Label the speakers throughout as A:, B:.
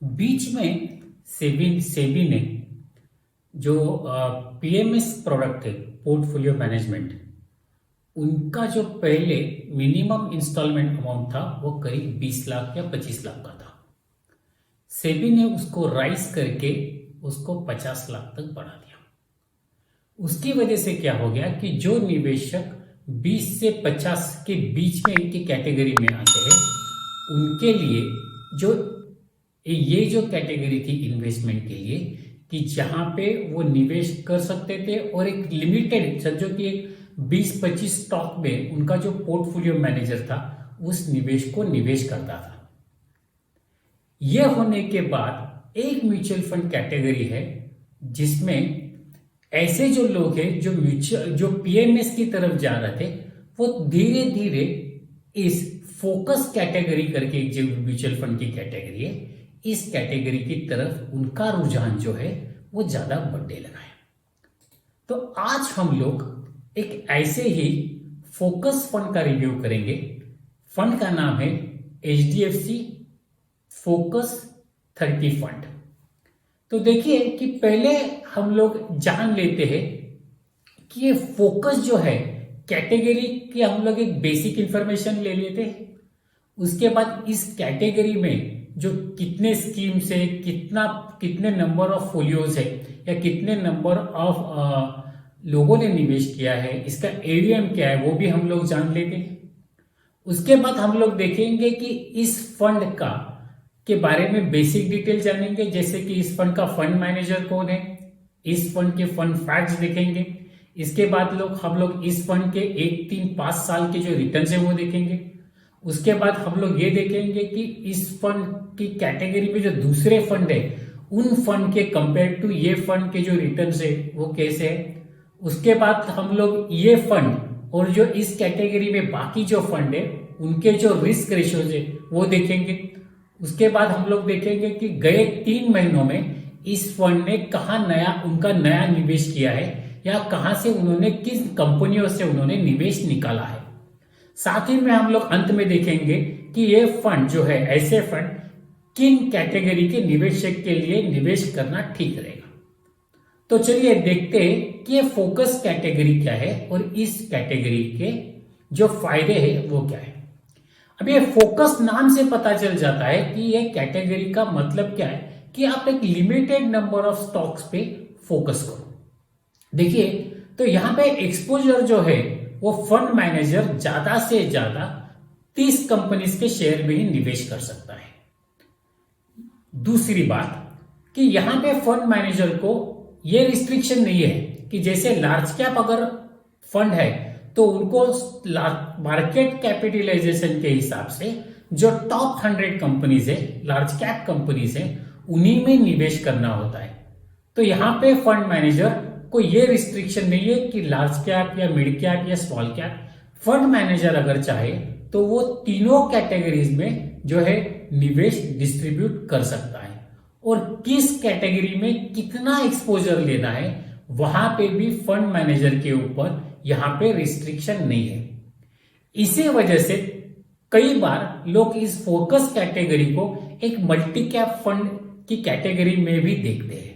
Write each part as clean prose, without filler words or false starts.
A: बीच में सेबी सेबी ने जो पीएमएस प्रोडक्ट थे, पोर्टफोलियो मैनेजमेंट, उनका जो पहले मिनिमम इंस्टॉलमेंट अमाउंट था वो करीब 20 लाख या 25 लाख का था। सेबी ने उसको राइज करके उसको 50 लाख तक बढ़ा दिया। उसकी वजह से क्या हो गया कि जो निवेशक 20 से 50 के बीच में की कैटेगरी में आते हैं, उनके लिए जो ये जो कैटेगरी थी इन्वेस्टमेंट के लिए, कि जहां पे वो निवेश कर सकते थे और एक लिमिटेड, समझो कि एक 20-25 स्टॉक में उनका जो पोर्टफोलियो मैनेजर था उस निवेश को निवेश करता था। यह होने के बाद एक म्यूचुअल फंड कैटेगरी है जिसमें ऐसे जो लोग हैं जो पीएमएस की तरफ जा रहे थे, वो धीरे धीरे इस फोकस कैटेगरी करके जो म्यूचुअल फंड की कैटेगरी है, इस कैटेगरी की तरफ उनका रुझान जो है वो ज्यादा बढ़ने लगा है। तो आज हम लोग एक ऐसे ही फोकस फंड का रिव्यू करेंगे। फंड का नाम है एचडीएफसी फोकस 30 फंड। तो देखिए कि पहले हम लोग जान लेते हैं कि ये फोकस जो है कैटेगरी की, हम लोग एक बेसिक इंफॉर्मेशन ले लेते हैं। उसके बाद इस कैटेगरी में जो कितने स्कीम्स है, कितने नंबर ऑफ फोलियोज है, या कितने नंबर ऑफ लोगों ने निवेश किया है, इसका एवीएम क्या है, वो भी हम लोग जान लेते हैं। उसके बाद हम लोग देखेंगे कि इस फंड का के बारे में बेसिक डिटेल जानेंगे, जैसे कि इस फंड का फंड मैनेजर कौन है, इस फंड के फंड फैक्ट्स देखेंगे। इसके बाद हम लोग इस फंड के 1, 3, 5 साल के जो रिटर्न है वो देखेंगे। उसके बाद हम लोग ये देखेंगे कि इस फंड की कैटेगरी में जो दूसरे फंड है, उन फंड के कंपेयर टू ये फंड के जो रिटर्न है वो कैसे है। उसके बाद हम लोग ये फंड और जो इस कैटेगरी में बाकी जो फंड है उनके जो रिस्क रेशियोज है वो देखेंगे। उसके बाद हम लोग देखेंगे कि गए 3 महीनों में इस फंड ने कहाँ उनका नया निवेश किया है, या कहां से उन्होंने किस कंपनियों से उन्होंने निवेश निकाला है। साथ ही में हम लोग अंत में देखेंगे कि ये फंड जो है, ऐसे फंड किन कैटेगरी के निवेशक के लिए निवेश करना ठीक रहेगा। तो चलिए देखते हैं कि ये फोकस कैटेगरी क्या है और इस कैटेगरी के जो फायदे हैं वो क्या है। अब ये फोकस नाम से पता चल जाता है कि ये कैटेगरी का मतलब क्या है, कि आप एक लिमिटेड नंबर ऑफ स्टॉक्स पे फोकस करो। देखिए, तो यहां पे एक्सपोजर जो है वो फंड मैनेजर ज्यादा से ज्यादा 30 कंपनीज के शेयर में ही निवेश कर सकता है। दूसरी बात कि यहां पे फंड मैनेजर को ये रिस्ट्रिक्शन नहीं है कि जैसे लार्ज कैप अगर फंड है तो उनको मार्केट कैपिटलाइजेशन के हिसाब से जो टॉप 100 कंपनीज है, लार्ज कैप कंपनीज है, उन्हीं में निवेश करना होता है। तो यहां पे फंड मैनेजर को ये रिस्ट्रिक्शन नहीं है कि लार्ज कैप या मिड कैप या स्मॉल कैप। फंड मैनेजर अगर चाहे तो वो तीनों कैटेगरीज में जो है निवेश डिस्ट्रीब्यूट कर सकता है, और किस कैटेगरी में कितना एक्सपोजर लेना है वहां पे भी फंड मैनेजर के ऊपर यहां पे रिस्ट्रिक्शन नहीं है। इसी वजह से कई बार लोग इस फोकस कैटेगरी को एक मल्टी कैप फंड की कैटेगरी में भी देखते हैं,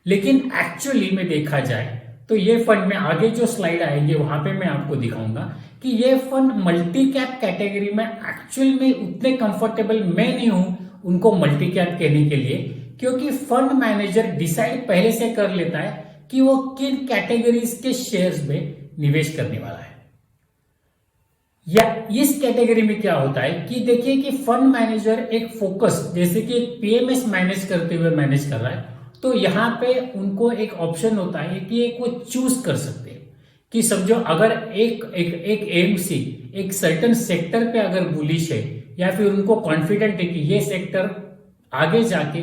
A: लेकिन एक्चुअली में देखा जाए तो ये फंड में आगे जो स्लाइड आएंगे वहां पे मैं आपको दिखाऊंगा कि ये फंड मल्टी कैप कैटेगरी में एक्चुअल में उतने कंफर्टेबल मैं नहीं हूं उनको मल्टी कैप कहने के लिए, क्योंकि फंड मैनेजर डिसाइड पहले से कर लेता है कि वो किन कैटेगरीज के शेयर्स में निवेश करने वाला है। या इस कैटेगरी में क्या होता है कि देखिए कि फंड मैनेजर एक फोकस, जैसे कि एक पीएमएस मैनेज करते हुए मैनेज कर रहा है, तो यहां पे उनको एक ऑप्शन होता है कि एक वो चूज कर सकते हैं कि समझो अगर एक एएमसी एक सर्टेन सेक्टर पे अगर बुलिश है, या फिर उनको कॉन्फिडेंट है कि ये सेक्टर आगे जाके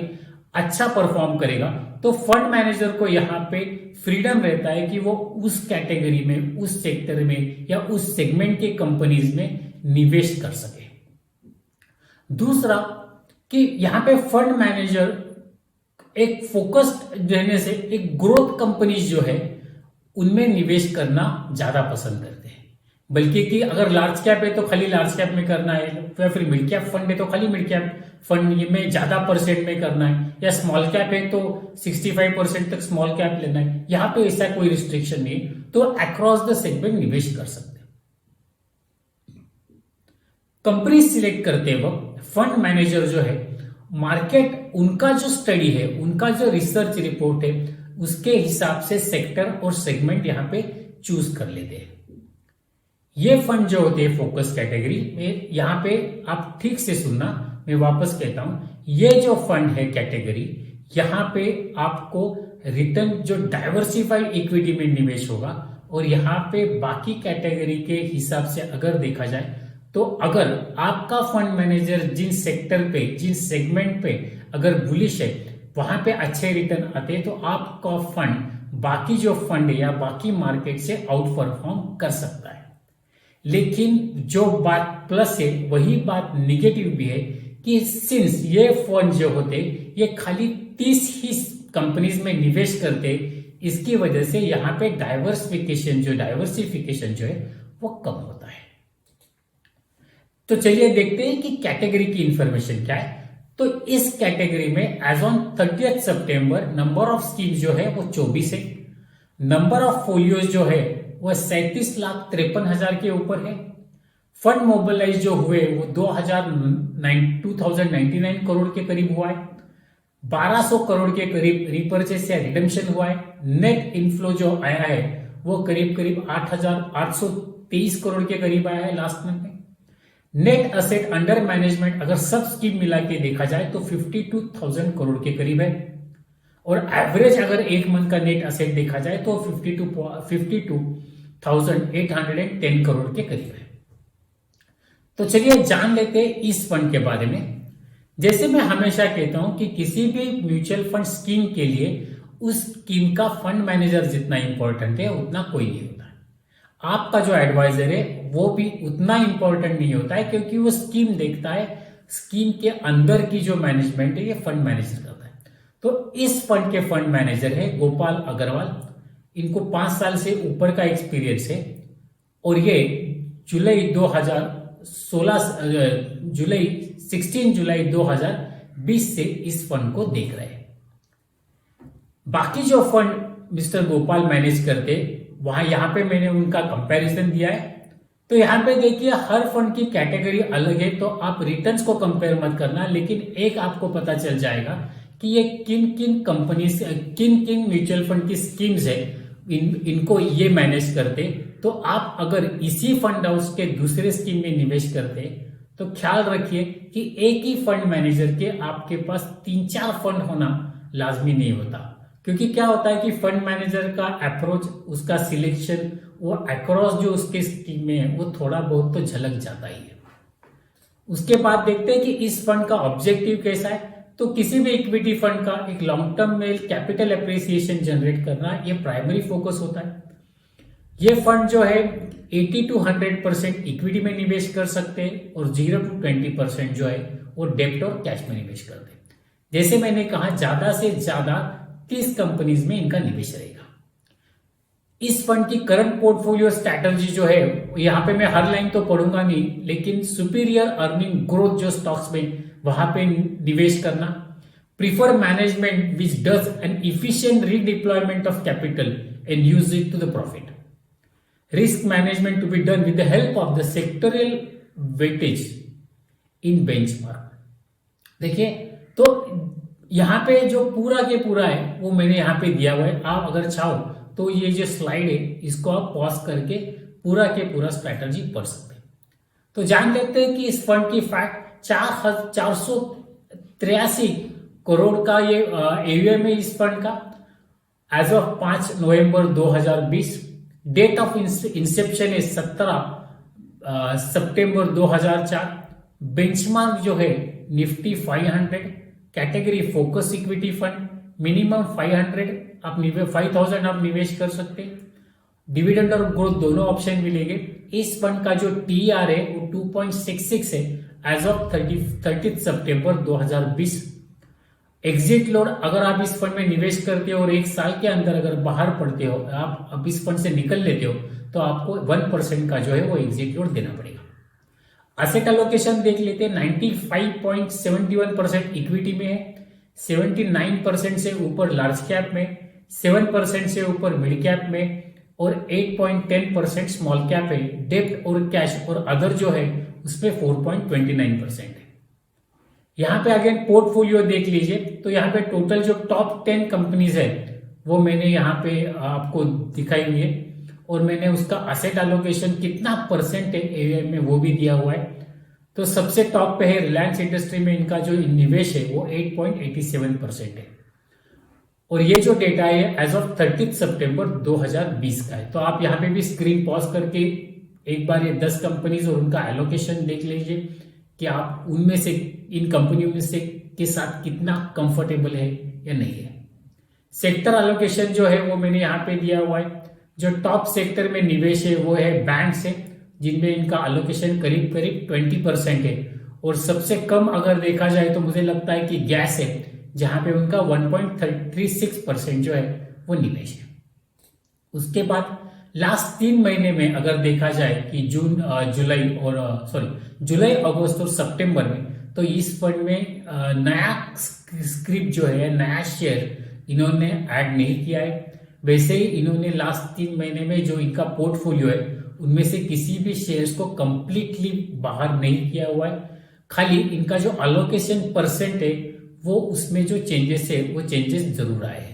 A: अच्छा परफॉर्म करेगा, तो फंड मैनेजर को यहां पे फ्रीडम रहता है कि वो उस कैटेगरी में, उस सेक्टर में या उस सेगमेंट के कंपनीज में निवेश कर सके। दूसरा कि यहां पे फंड मैनेजर एक फोकस्ड रहने से एक ग्रोथ कंपनीज जो है उनमें निवेश करना ज्यादा पसंद करते हैं। बल्कि कि अगर लार्ज कैप है तो खाली लार्ज कैप में करना है, या फिर मिड कैप फंड है तो खाली मिड कैप फंड में ज्यादा परसेंट में करना है, या स्मॉल कैप है तो 65% तक स्मॉल कैप लेना है। यहां पे ऐसा कोई रिस्ट्रिक्शन नहीं, तो अक्रॉस द सेगमेंट निवेश कर सकते हैं। कंपनी सिलेक्ट करते वक्त फंड मैनेजर जो है, मार्केट उनका जो स्टडी है, उनका जो रिसर्च रिपोर्ट है, उसके हिसाब से सेक्टर और सेगमेंट यहां पे चूज कर लेते हैं। ये फंड जो होते हैं फोकस कैटेगरी में, यहां पे आप ठीक से सुनना, मैं वापस कहता हूं, ये जो फंड है कैटेगरी, यहां पे आपको रिटर्न जो डाइवर्सिफाइड इक्विटी में निवेश होगा, और यहां पे बाकी कैटेगरी के हिसाब से अगर देखा जाए तो अगर आपका फंड मैनेजर जिन सेक्टर पे, जिन सेगमेंट पे अगर बुलिश है, वहां पे अच्छे रिटर्न आते हैं, तो आपका फंड बाकी जो फंड है या बाकी मार्केट से आउट परफॉर्म कर सकता है। लेकिन जो बात प्लस है वही बात निगेटिव भी है कि सिंस ये फंड जो होते ये खाली 30 ही कंपनीज में निवेश करते, इसकी वजह से यहां पे डाइवर्सिफिकेशन जो है वो कम होता है। तो चलिए देखते हैं कि कैटेगरी की इंफॉर्मेशन क्या है। तो इस कैटेगरी में एज ऑन 30 सितंबर नंबर ऑफ स्कीम जो है वो 24 है, नंबर ऑफ फोलियोज जो है वह 37,53,000 के ऊपर है, फंड मोबिलाइज जो हुए वो 2099 करोड़ के करीब हुआ है, 1200 करोड़ के करीब रिपर्चेस या रिडम्पशन हुआ है, नेट इनफ्लो जो आया है वो करीब करीब 8,823 करोड़ के करीब आया है लास्ट मंथ में। नेट असेट अंडर मैनेजमेंट अगर सब स्कीम मिला के देखा जाए तो 52,000 करोड़ के करीब है, और एवरेज अगर एक मंथ का नेट असेट देखा जाए तो 52,810 करोड़ के करीब है। तो चलिए जान लेते हैं इस फंड के बारे में। जैसे मैं हमेशा कहता हूं कि किसी भी म्यूचुअल फंड स्कीम के लिए उस स्कीम का फंड मैनेजर जितना इंपॉर्टेंट है उतना कोई नहीं होता है। आपका जो एडवाइजर है वो भी उतना इंपॉर्टेंट नहीं होता है, क्योंकि वो स्कीम देखता है, स्कीम के अंदर की जो मैनेजमेंट है ये फंड मैनेजर करता है। तो इस फंड के फंड मैनेजर है गोपाल अग्रवाल, इनको 5 साल से ऊपर का एक्सपीरियंस है, और ये 16 जुलाई 2020 से इस फंड को देख रहे हैं। बाकी जो फंड मिस्टर गोपाल मैनेज करते वहां, यहां पे मैंने उनका कंपैरिजन दिया है। तो यहां पे देखिए हर फंड की कैटेगरी अलग है, तो आप रिटर्न्स को कंपेयर मत करना, लेकिन एक आपको पता चल जाएगा कि ये किन किन कंपनी से, किन किन म्यूचुअल फंड की स्कीम्स है, इनको ये मैनेज करते। तो आप अगर इसी फंड हाउस के दूसरे स्कीम में निवेश करते तो ख्याल रखिए कि एक ही फंड मैनेजर के आपके पास 3-4 फंड होना लाजमी नहीं होता, क्योंकि क्या होता है कि फंड मैनेजर का अप्रोच, उसका सिलेक्शन, वो अक्रॉस जो उसके स्कीम में है वो थोड़ा बहुत तो झलक जाता ही है। उसके बाद देखते हैं कि इस फंड का ऑब्जेक्टिव कैसा है। तो किसी भी इक्विटी फंड का एक लॉन्ग टर्म में कैपिटल एप्रिसिएशन जनरेट करना, ये प्राइमरी फोकस होता है। ये फंड जो है 80 to 100% इक्विटी में निवेश कर सकते हैं, और 0 to 20% जो है वो डेब्ट और कैश में निवेश करते हैं। जैसे मैंने कहा ज्यादा से ज्यादा 30 कंपनीज में इनका निवेश रहेगा। इस फंड की करंट पोर्टफोलियो स्ट्रैटेजी जो है, यहां पे मैं हर लाइन तो पढ़ूंगा नहीं, लेकिन सुपीरियर अर्निंग ग्रोथ जो स्टॉक्स में, वहां पे निवेश करना, prefer management which does an efficient redeployment of capital and use it to the profit, risk management to be done with the help of the sectorial weightage in benchmark. देखिए तो यहां पे जो पूरा के पूरा है वो मैंने यहां पे दिया हुआ है। आप अगर चाहो तो ये जो स्लाइड है इसको आप पॉज करके पूरा के पूरा स्ट्रैटेजी पढ़ सकते हैं। तो जान लेते हैं कि इस फंड की फैक्ट 483 करोड़ का ये एयूएम है इस फंड का एज ऑफ 5 नवंबर 2020। डेट ऑफ इंसेप्शन है 17 सितंबर 2004। बेंचमार्क जो है Nifty 500, category focus equity fund, minimum 5,000 आप निवेश कर सकते हैं। डिविडेंड और ग्रोथ दोनों ऑप्शन मिलेंगे। इस फंड का जो टीआर है वो 2.66 है एज ऑफ 30 सितंबर 2020। एग्जिट लोड, अगर आप इस फंड में निवेश करते हो और 1 साल के अंदर अगर बाहर पड़ते हो, आप अब इस फंड से निकल लेते हो, तो आपको 1% का जो है वो एग्जिट लोड देना पड़ेगा। असेट एलोकेशन देख लेते हैं। 95.71% इक्विटी में है, 79% से ऊपर लार्ज कैप में, 7% से ऊपर मिड कैप में और 8.10% स्मॉल कैप है। डेप्ट और कैश और अदर जो है उसमें 4.29% है। यहां पे अगेन पोर्टफोलियो देख लीजिए, तो यहां पे टोटल जो टॉप 10 कंपनीज है वो मैंने यहां पे आपको दिखाई हुई है, और मैंने उसका असेट एलोकेशन कितना परसेंट है एएम में वो भी दिया हुआ है। तो सबसे टॉप पे है रिलायंस इंडस्ट्री में, इनका जो निवेश है वो 8.87% है, और ये जो डेटा है एज ऑफ 30 सितंबर 2020 का है। तो आप यहाँ पे भी स्क्रीन पॉज करके एक बार ये 10 कंपनीज और उनका एलोकेशन देख लीजिए कि आप उनमें से, इन कंपनियों में से के साथ कितना कंफर्टेबल है या नहीं है। सेक्टर एलोकेशन जो है वो मैंने यहाँ पे दिया हुआ है। जो टॉप सेक्टर में निवेश है वो है बैंक्स है, जिनमें इनका एलोकेशन करीब करीब 20% है, और सबसे कम अगर देखा जाए तो मुझे लगता है कि गैस है, जहां पे उनका 1.36% जो है वो निवेश है। उसके बाद लास्ट 3 महीने में अगर देखा जाए कि जुलाई अगस्त और सितंबर में, तो इस फंड में नया स्क्रिप्ट जो है, नया शेयर इन्होंने ऐड नहीं किया है। वैसे ही इन्होंने लास्ट 3 महीने में जो इनका पोर्टफोलियो है उनमें से किसी भी शेयर्स को कंप्लीटली बाहर नहीं किया हुआ है। खाली इनका जो अलोकेशन परसेंट है वो उसमें जो चेंजेस है वो चेंजेस जरूर आए हैं।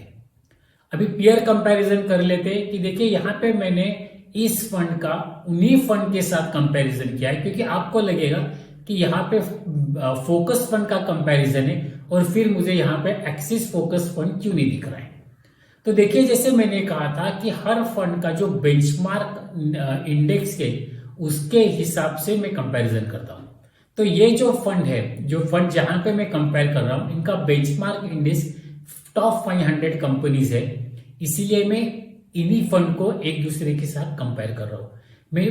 A: अभी पेयर कंपैरिजन कर लेते हैं कि देखिए यहाँ पे मैंने इस फंड का उन्हीं फंड के साथ कंपैरिजन किया है, क्योंकि आपको लगेगा कि यहाँ पे फोकस फंड का कंपैरिजन है और फिर मुझे यहाँ पे एक्सिस फोकस फंड क्यों नहीं दिख रहा है। तो देखिए, जैसे मैंने कहा था कि हर फंड का जो बेंचमार्क इंडेक्स है उसके हिसाब से मैं कंपैरिजन करता हूं। तो ये जो फंड है, जो फंड जहां पे मैं कंपेयर कर रहा हूं, इनका बेंचमार्क इंडेक्स टॉप 500 कंपनीज है, इसीलिए मैं इन्हीं फंड को एक दूसरे के साथ कंपेयर कर रहा हूं। मैं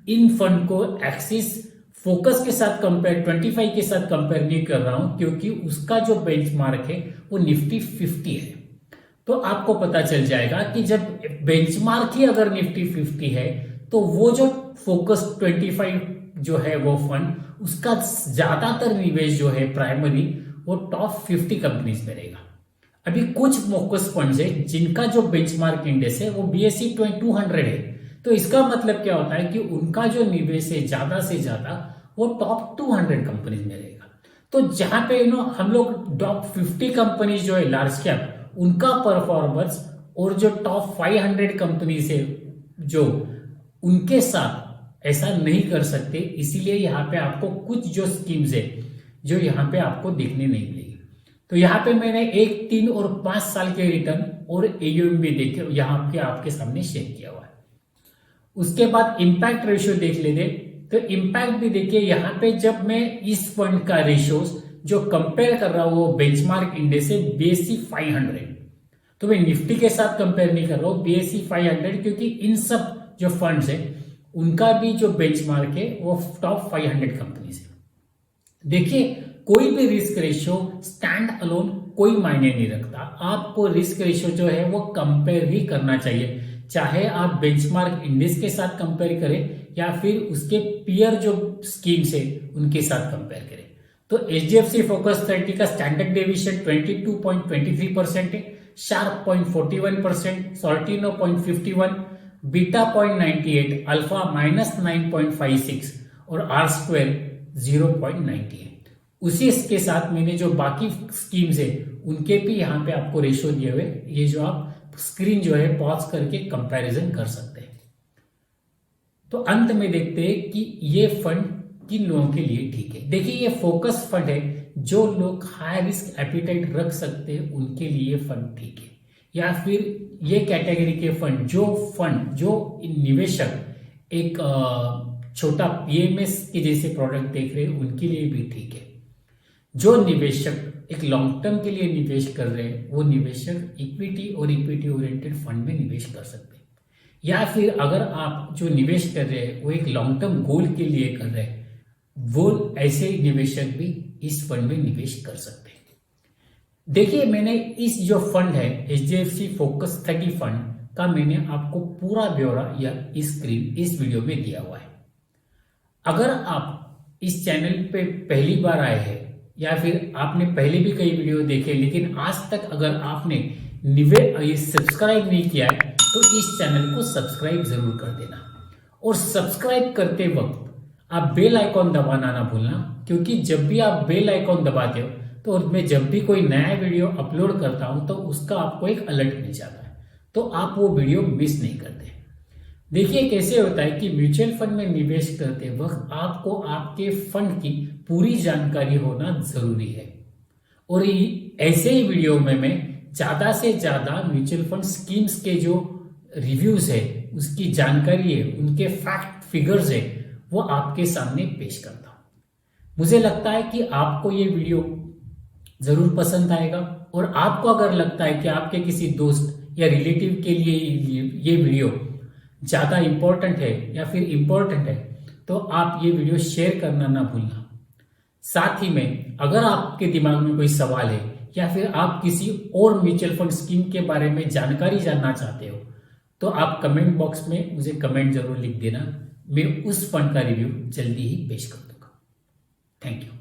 A: इन फंड को एक्सिस फोकस के साथ कंपेयर 25 के साथ कंपेयर नहीं कर रहा हूं, क्योंकि उसका जो बेंचमार्क है वो निफ्टी 50 है। तो आपको पता चल जाएगा कि जब बेंचमार्क ही अगर निफ्टी 50 है, तो वो जो फोकस 25 जो है वो फंड, उसका ज्यादातर निवेश जो है प्राइमरी वो टॉप 50 कंपनीज में रहेगा। अभी कुछ फोकस फंड्स है जिनका जो बेंचमार्क इंडेक्स है वो BSE 200 है। तो इसका मतलब क्या होता है कि उनका जो निवेश है ज्यादा से ज्यादा वो टॉप 200 कंपनीज में रहेगा। तो जहां पे हम लोग टॉप 50 कंपनीज जो है लार्ज कैप, उनका परफॉर्मेंस और जो टॉप 500 कंपनीज है जो, उनके साथ ऐसा नहीं कर सकते। इसीलिए यहाँ पे आपको कुछ जो स्कीम्स है जो यहाँ पे आपको देखने नहीं मिलेगी। तो यहाँ पे मैंने 1, 3 और 5 साल के रिटर्न और AUM भी देखे यहाँ पे आपके सामने शेयर किया हुआ है। उसके बाद इंपैक्ट रेशियो देख लेते। तो इंपैक्ट भी देखिए, यहाँ पे जब मैं इस फंड का रेशियोज जो कंपेयर कर रहा हूं वो बेंचमार्क इंडेक्स है BSE 500, तो मैं निफ्टी के साथ कंपेयर नहीं कर रहा हूं, BSE 500, क्योंकि इन सब जो फंड्स है उनका भी जो बेंचमार्क है वो टॉप 500 कंपनीज है। देखिए, कोई भी रिस्क रेशियो स्टैंड अलोन कोई मायने नहीं रखता। आपको रिस्क रेशियो जो है वो कंपेयर ही करना चाहिए, चाहे आप बेंचमार्क इंडेक्स के साथ कंपेयर करें या फिर उसके पीयर जो स्कीम्स है उनके साथ कंपेयर करें। तो HDFC फोकस 30 का स्टैंडर्ड डेविएशन 22.23% है, शार्प 0.41%, सॉल्टिनो 0.51, बीटा 0.98, अल्फा -9.56 और आर स्क्वायर 0.98। उसी के साथ मैंने जो बाकी स्कीम्स है उनके भी यहाँ पे आपको रेशियो दिए हुए, ये जो आप स्क्रीन जो है पॉज करके कंपैरिजन कर सकते हैं। तो अंत में देखते हैं कि ये फंड किन लोगों के लिए ठीक है। देखिए, ये फोकस फंड है, जो लोग हाई रिस्क एपिटाइट रख सकते हैं उनके लिए फंड ठीक है, या फिर ये कैटेगरी के फंड जो निवेशक एक छोटा PMS के जैसे प्रोडक्ट देख रहे हैं उनके लिए भी ठीक है। जो निवेशक एक लॉन्ग टर्म के लिए निवेश कर रहे हैं वो निवेशक इक्विटी और इक्विटी ओरिएंटेड फंड में निवेश कर सकते हैं, या फिर अगर आप जो निवेश कर रहे हैं वो एक लॉन्ग टर्म गोल के लिए कर रहे हैं, वो ऐसे निवेशक भी इस फंड में निवेश कर सकते हैं। देखिए, मैंने इस जो फंड है HDFC फोकस 30 फंड का मैंने आपको पूरा ब्यौरा या इस वीडियो में दिया हुआ है। अगर आप इस चैनल पे पहली बार आए हैं या फिर आपने पहले भी कई वीडियो देखे लेकिन आज तक अगर आपने सब्सक्राइब नहीं किया है तो इस चैनल को सब्सक्राइब जरूर कर देना। और सब्सक्राइब करते वक्त आप बेल आइकॉन दबाना ना भूलना, क्योंकि जब भी आप बेल आइकॉन दबाते हो तो मैं जब भी कोई नया वीडियो अपलोड करता हूं तो उसका आपको एक अलर्ट मिल जाता है, तो आप वो वीडियो मिस नहीं करते। देखिए कैसे होता है कि म्यूचुअल फंड में निवेश करते वक्त आपको आपके फंड की पूरी जानकारी होना जरूरी है। और ऐसे ही वीडियो में मैं ज्यादा से ज्यादा म्यूचुअल फंड स्कीम्स के जो रिव्यूज है, उसकी जानकारी है, उनके फैक्ट फिगर्स है, वो आपके सामने पेश करता हूं। मुझे लगता है कि आपको ये वीडियो जरूर पसंद आएगा। और आपको अगर लगता है कि आपके किसी दोस्त या रिलेटिव के लिए ये वीडियो ज्यादा इंपॉर्टेंट है या फिर इंपॉर्टेंट है तो आप ये वीडियो शेयर करना ना भूलना। साथ ही में अगर आपके दिमाग में कोई सवाल है या फिर आप किसी और म्यूचुअल फंड स्कीम के बारे में जानकारी जानना चाहते हो तो आप कमेंट बॉक्स में मुझे कमेंट जरूर लिख देना। मैं उस फंड का रिव्यू जल्दी ही पेश कर दूंगा। Thank you.